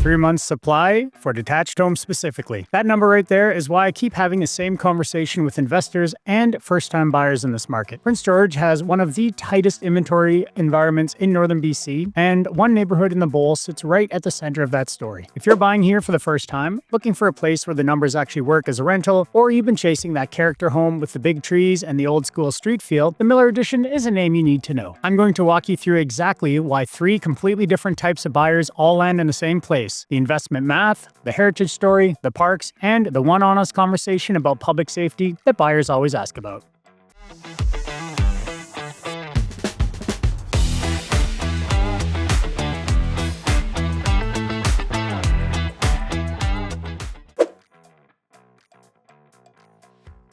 3 months supply for detached homes specifically. That number right there is why I keep having the same conversation with investors and first-time buyers in this market. Prince George has one of the tightest inventory environments in northern BC, and one neighborhood in the bowl sits right at the center of that story. If you're buying here for the first time, looking for a place where the numbers actually work as a rental, or you've been chasing that character home with the big trees and the old school street feel, the Millar Addition is a name you need to know. I'm going to walk you through exactly why 3 completely different types of buyers all land in the same place: the investment math, the heritage story, the parks, and the one honest conversation about public safety that buyers always ask about.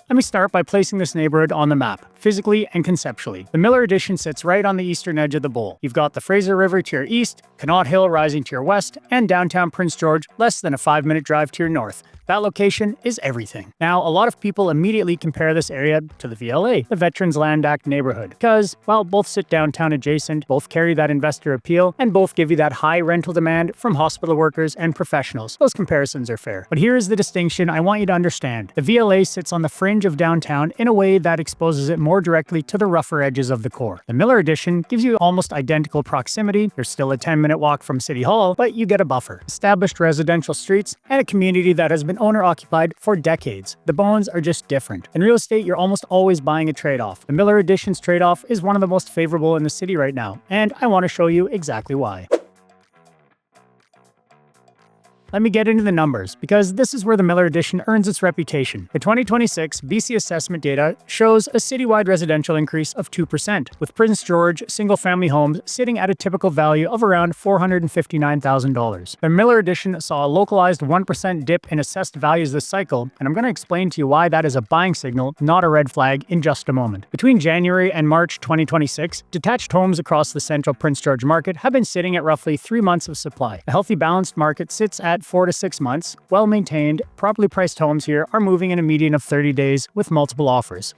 Let me start by placing this neighborhood on the map, physically and conceptually. The Millar Addition sits right on the eastern edge of the bowl. You've got the Fraser River to your east, Connaught Hill rising to your west, and downtown Prince George less than a 5-minute drive to your north. That location is everything. Now, a lot of people immediately compare this area to the VLA, the Veterans Land Act neighborhood, because, well, both sit downtown adjacent, both carry that investor appeal, and both give you that high rental demand from hospital workers and professionals. Those comparisons are fair. But here is the distinction I want you to understand. The VLA sits on the fringe of downtown in a way that exposes it more directly to the rougher edges of the core. The Millar Addition gives you almost identical proximity. There's still a 10-minute walk from City Hall, but you get a buffer, established residential streets, and a community that has been owner-occupied for decades. The bones are just different. In real estate, you're almost always buying a trade-off. The Millar Addition's trade-off is one of the most favorable in the city right now, and I want to show you exactly why. Let me get into the numbers, because this is where the Millar Addition earns its reputation. The 2026 BC assessment data shows a citywide residential increase of 2%, with Prince George single-family homes sitting at a typical value of around $459,000. The Millar Addition saw a localized 1% dip in assessed values this cycle, and I'm going to explain to you why that is a buying signal, not a red flag, in just a moment. Between January and March 2026, detached homes across the central Prince George market have been sitting at roughly 3 months of supply. A healthy balanced market sits at 4 to 6 months. Well-maintained, properly priced homes here are moving in a median of 30 days with multiple offers.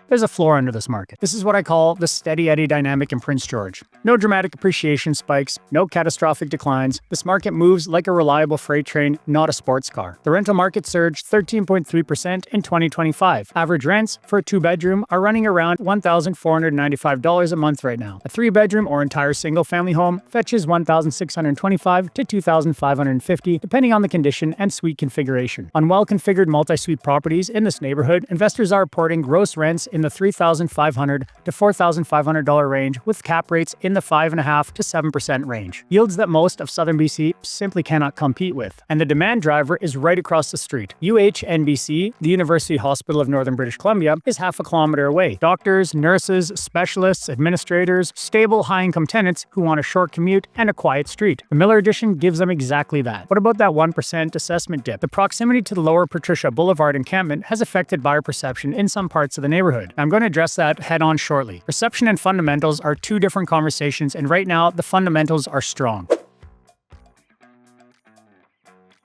There's a floor under this market. This is what I call the steady Eddie dynamic in Prince George. No dramatic appreciation spikes, no catastrophic declines. This market moves like a reliable freight train, not a sports car. The rental market surged 13.3% in 2025. Average rents for a 2-bedroom are running around $1,495 a month right now. A 3-bedroom or entire single-family home fetches $1,625 to $2,550, depending on the condition and suite configuration. On well-configured multi-suite properties in this neighborhood, investors are reporting gross rents in the $3,500 to $4,500 range, with cap rates in the 5.5% to 7% range. Yields that most of southern BC simply cannot compete with. And the demand driver is right across the street. UHNBC, the University Hospital of Northern British Columbia, is half a kilometer away. Doctors, nurses, specialists, administrators, stable high-income tenants who want a short commute and a quiet street. The Millar Addition gives them exactly that. What about that 1% assessment dip? The proximity to the lower Patricia Boulevard encampment has affected buyer perception in some parts of the neighborhood. I'm going to address that head-on shortly. Perception and fundamentals are 2 different conversations, and right now, the fundamentals are strong.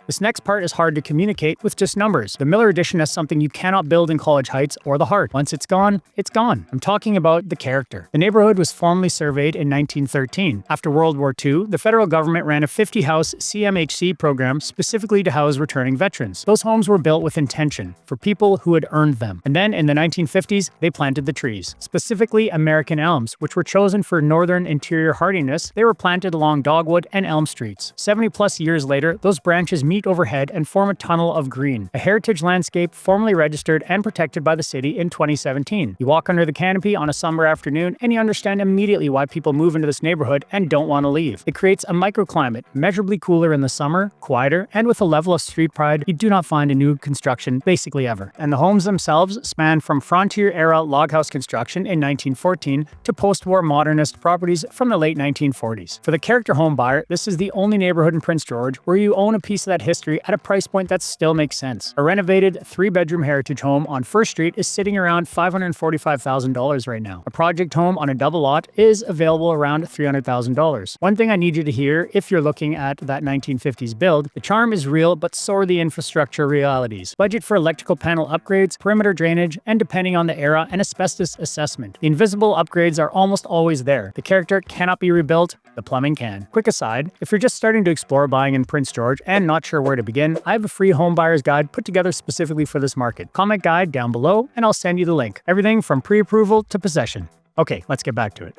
This next part is hard to communicate with just numbers. The Millar Addition has something you cannot build in College Heights or the Heart. Once it's gone, it's gone. I'm talking about the character. The neighborhood was formally surveyed in 1913. After World War II, the federal government ran a 50-house CMHC program specifically to house returning veterans. Those homes were built with intention, for people who had earned them. And then in the 1950s, they planted the trees, specifically American elms, which were chosen for northern interior hardiness. They were planted along Dogwood and Elm Streets. 70+ years later, those branches meet overhead and form a tunnel of green, a heritage landscape formally registered and protected by the city in 2017. You walk under the canopy on a summer afternoon and you understand immediately why people move into this neighborhood and don't want to leave. It creates a microclimate, measurably cooler in the summer, quieter, and with a level of street pride you do not find in new construction basically ever. And the homes themselves span from frontier-era log house construction in 1914 to post-war modernist properties from the late 1940s. For the character home buyer, this is the only neighborhood in Prince George where you own a piece of that history at a price point that still makes sense. A renovated 3-bedroom heritage home on First Street is sitting around $545,000 right now. A project home on a double lot is available around $300,000. One thing I need you to hear if you're looking at that 1950s build, the charm is real, but so are the infrastructure realities. Budget for electrical panel upgrades, perimeter drainage, and depending on the era, an asbestos assessment. The invisible upgrades are almost always there. The character cannot be rebuilt, the plumbing can. Quick aside, if you're just starting to explore buying in Prince George and not sure where to begin, I have a free home buyer's guide put together specifically for this market. Comment guide down below and I'll send you the link. Everything from pre-approval to possession. Okay, let's get back to it.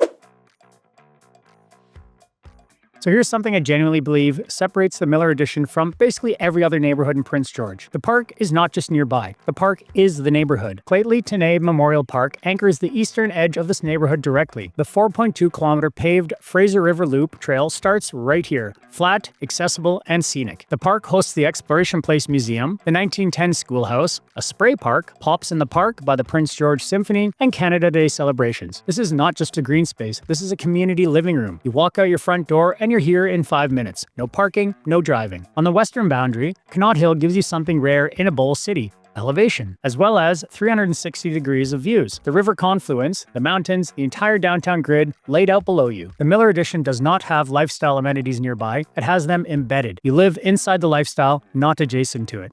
So here's something I genuinely believe separates the Millar Addition from basically every other neighborhood in Prince George. The park is not just nearby. The park is the neighborhood. Claytley Tenay Memorial Park anchors the eastern edge of this neighborhood directly. The 4.2-kilometer paved Fraser River Loop trail starts right here. Flat, accessible, and scenic. The park hosts the Exploration Place Museum, the 1910 Schoolhouse, a spray park, Pops in the Park by the Prince George Symphony, and Canada Day celebrations. This is not just a green space. This is a community living room. You walk out your front door and you're here in 5 minutes. No parking, no driving. On the western boundary, Connaught Hill gives you something rare in a bowl city. Elevation, as well as 360 degrees of views. The river confluence, the mountains, the entire downtown grid laid out below you. The Millar Addition does not have lifestyle amenities nearby. It has them embedded. You live inside the lifestyle, not adjacent to it.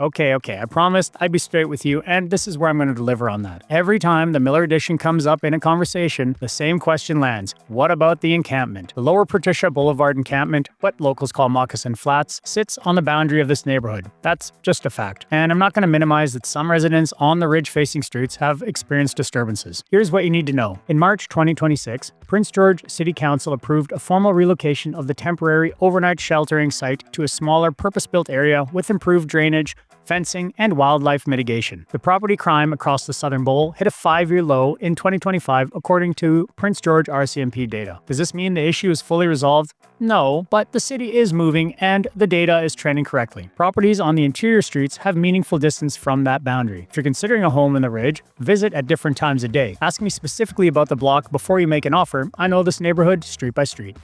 Okay, I promised I'd be straight with you, and this is where I'm going to deliver on that. Every time the Millar Addition comes up in a conversation, the same question lands. What about the encampment? The Lower Patricia Boulevard encampment, what locals call Moccasin Flats, sits on the boundary of this neighborhood. That's just a fact. And I'm not going to minimize that some residents on the ridge-facing streets have experienced disturbances. Here's what you need to know. In March 2026, Prince George City Council approved a formal relocation of the temporary overnight sheltering site to a smaller purpose-built area with improved drainage, fencing, and wildlife mitigation. The property crime across the Southern Bowl hit a 5-year low in 2025 according to Prince George RCMP data. Does this mean the issue is fully resolved? No, but the city is moving and the data is trending correctly. Properties on the interior streets have meaningful distance from that boundary. If you're considering a home in the Ridge, visit at different times a day. Ask me specifically about the block before you make an offer. I know this neighborhood street by street.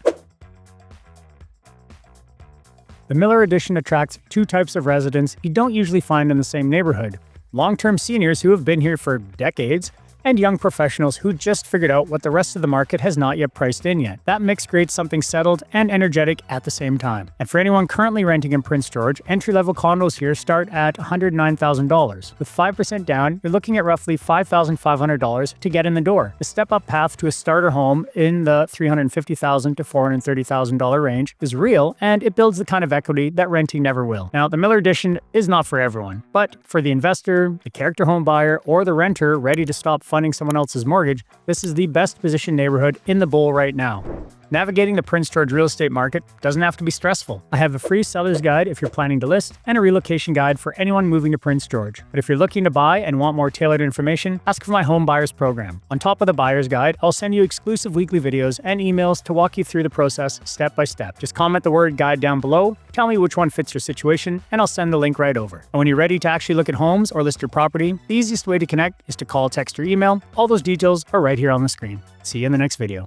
The Millar Addition attracts 2 types of residents you don't usually find in the same neighborhood. Long-term seniors who have been here for decades, and young professionals who just figured out what the rest of the market has not yet priced in yet. That mix creates something settled and energetic at the same time. And for anyone currently renting in Prince George, entry-level condos here start at $109,000. With 5% down, you're looking at roughly $5,500 to get in the door. The step-up path to a starter home in the $350,000 to $430,000 range is real, and it builds the kind of equity that renting never will. Now, the Millar Addition is not for everyone, but for the investor, the character home buyer, or the renter ready to stop funding someone else's mortgage, this is the best positioned neighborhood in the bowl right now. Navigating the Prince George real estate market doesn't have to be stressful. I have a free seller's guide if you're planning to list and a relocation guide for anyone moving to Prince George. But if you're looking to buy and want more tailored information, ask for my home buyers program. On top of the buyer's guide, I'll send you exclusive weekly videos and emails to walk you through the process step by step. Just comment the word guide down below, tell me which one fits your situation, and I'll send the link right over. And when you're ready to actually look at homes or list your property, the easiest way to connect is to call, text, or email. All those details are right here on the screen. See you in the next video.